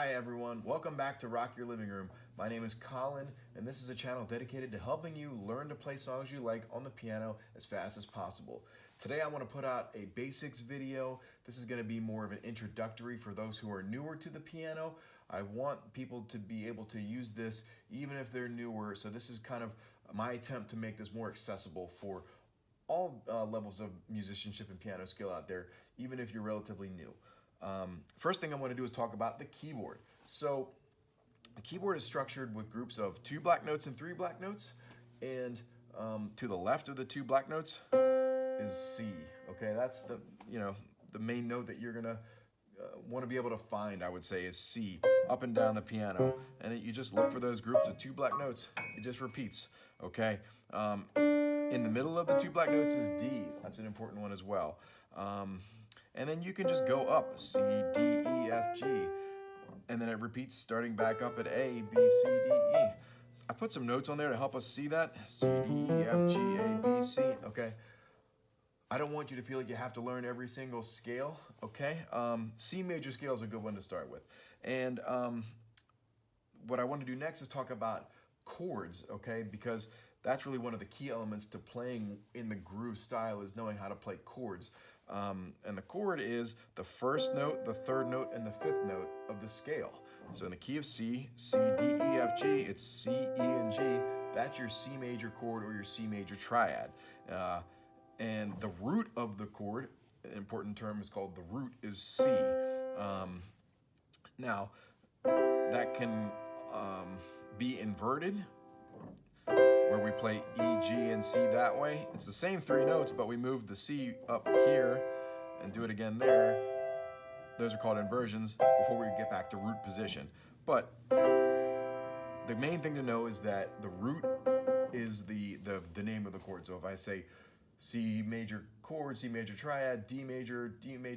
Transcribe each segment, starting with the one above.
Hi everyone, welcome back to Rock Your Living Room. My name is Colin and this is a channel dedicated to helping you learn to play songs you like on the piano as fast as possible. Today I want to put out a basics video. This is going to be more of an introductory for those who are newer to the piano. I want people to be able to use this even if they're newer, so this is kind of my attempt to make this more accessible for all levels of musicianship and piano skill out there, even if you're relatively new. First thing I want to do is talk about the keyboard. So the keyboard is structured with groups of 2 black notes and 3 black notes, and to the left of the 2 black notes is C. Okay, that's the main note that you're gonna want to be able to find. I would say is C up and down the piano, and you just look for those groups of 2 black notes. It just repeats. Okay. In the middle of the 2 black notes is D. That's an important one as well. And then you can just go up, C, D, E, F, G. And then it repeats starting back up at A, B, C, D, E. I put some notes on there to help us see that. C, D, E, F, G, A, B, C, okay? I don't want you to feel like you have to learn every single scale, okay? C major scale is a good one to start with. And what I want to do next is talk about chords, okay? Because that's really one of the key elements to playing in the groove style, is knowing how to play chords. And the chord is the first note, the 3rd note, and the 5th note of the scale. So in the key of C, C, D, E, F, G, it's C, E, and G. That's your C major chord or your C major triad. And the root of the chord, an important term is called the root, is C. Now, that can be inverted, where we play E, G, and C that way. It's the same 3 notes, but we move the C up here and do it again there. Those are called inversions before we get back to root position. But the main thing to know is that the root is the name of the chord. So if I say C major chord, C major triad, D major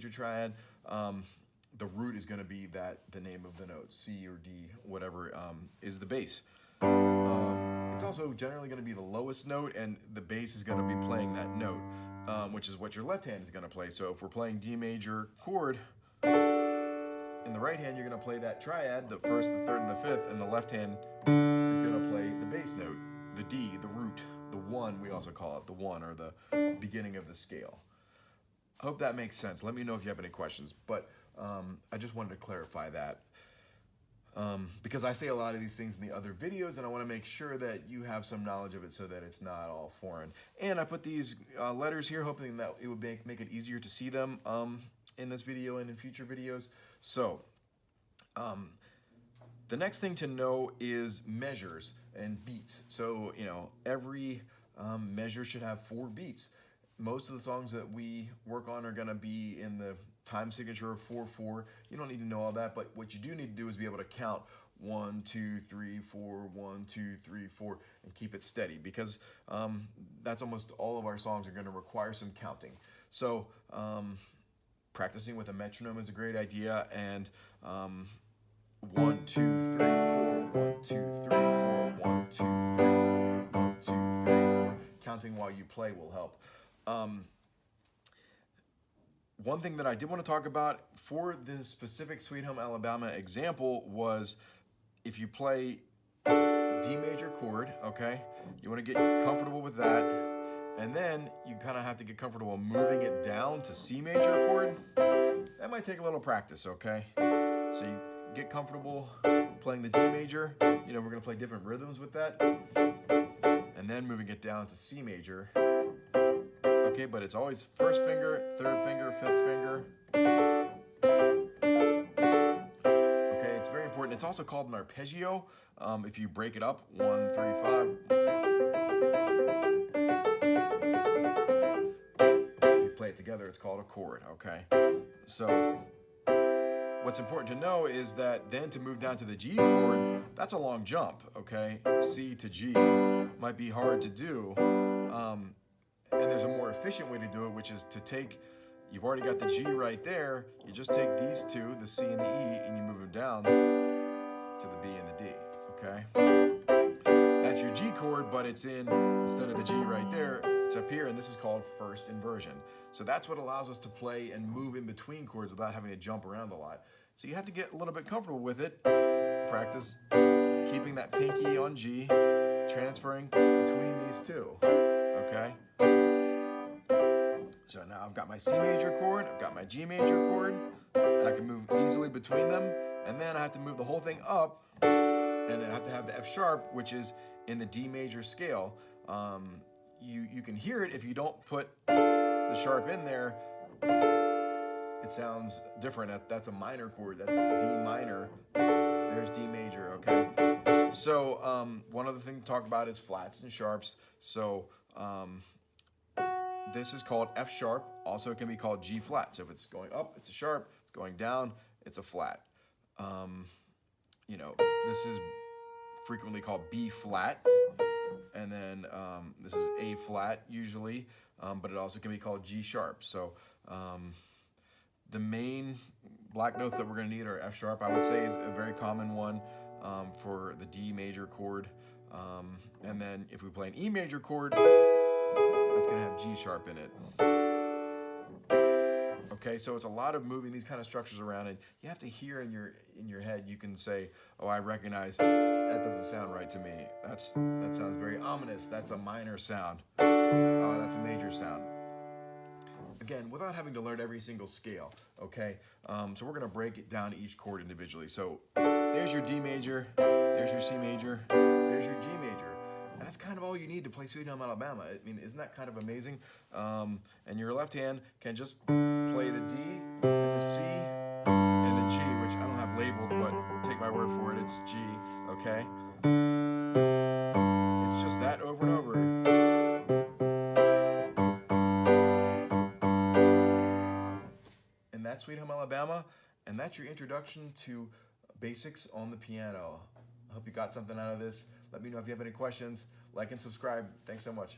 triad, the root is going to be the name of the note, C or D, whatever is the bass. It's also generally going to be the lowest note, and the bass is going to be playing that note, which is what your left hand is going to play. So if we're playing D major chord, in the right hand you're going to play that triad, the 1st, the 3rd, and the 5th, and the left hand is going to play the bass note, the D, the root, the 1, we also call it the 1, or the beginning of the scale. I hope that makes sense. Let me know if you have any questions, but I just wanted to clarify that. Because I say a lot of these things in the other videos, and I want to make sure that you have some knowledge of it so that it's not all foreign. And I put these letters here, hoping that it would make it easier to see them in this video and in future videos. So, the next thing to know is measures and beats. So, every measure should have 4 beats. Most of the songs that we work on are going to be in the time signature of 4/4. You don't need to know all that, but what you do need to do is be able to count 1, 2, 3, 4, 1, 2, 3, 4, and keep it steady, because that's almost all of our songs are going to require some counting. So practicing with a metronome is a great idea, and 1, 2, 3, 4, 1, 2, 3, 4, 1, 2, 3, 4, 1, 2, 3, 4. Counting while you play will help. One thing that I did want to talk about for this specific Sweet Home Alabama example was, if you play D major chord, okay, you want to get comfortable with that, and then you kind of have to get comfortable moving it down to C major chord. That might take a little practice, okay? So you get comfortable playing the D major. We're going to play different rhythms with that, and then moving it down to C major. Okay, but it's always 1st finger, 3rd finger, 5th finger. Okay, it's very important. It's also called an arpeggio. If you break it up, 1, 3, 5. If you play it together, it's called a chord, okay? So what's important to know is that then to move down to the G chord, that's a long jump, okay? C to G might be hard to do. And there's a more efficient way to do it, which is to take, you've already got the G right there, you just take these 2, the C and the E, and you move them down to the B and the D, okay? That's your G chord, but it's instead of the G right there, it's up here, and this is called 1st inversion. So that's what allows us to play and move in between chords without having to jump around a lot. So you have to get a little bit comfortable with it. Practice keeping that pinky on G, transferring between these two, okay? So now I've got my C major chord, I've got my G major chord, and I can move easily between them, and then I have to move the whole thing up, and I have to have the F sharp, which is in the D major scale. You can hear it if you don't put the sharp in there. It sounds different. That's a minor chord. That's D minor. There's D major, okay? So one other thing to talk about is flats and sharps. So this is called F sharp. Also, it can be called G flat. So if it's going up, it's a sharp. It's going down, it's a flat. You know, this is frequently called B flat. And then this is A flat usually, but it also can be called G sharp. So the main black notes that we're going to need are F sharp, I would say, is a very common one for the D major chord. And then if we play an E major chord, that's going to have G sharp in it. Okay, so it's a lot of moving these kind of structures around, and you have to hear in your head. You can say, "Oh, I recognize that doesn't sound right to me. That sounds very ominous. That's a minor sound. Oh, that's a major sound." Again, without having to learn every single scale. Okay, so we're going to break it down to each chord individually. So there's your D major, there's your C major, there's your G major. And that's kind of all you need to play Sweet Home Alabama. I mean, isn't that kind of amazing? And your left hand can just play the D and the C and the G, which I don't have labeled, but take my word for it, it's G, okay? It's just that over and over. And that's Sweet Home Alabama, and that's your introduction to basics on the piano. I hope you got something out of this. Let me know if you have any questions. Like and subscribe. Thanks so much.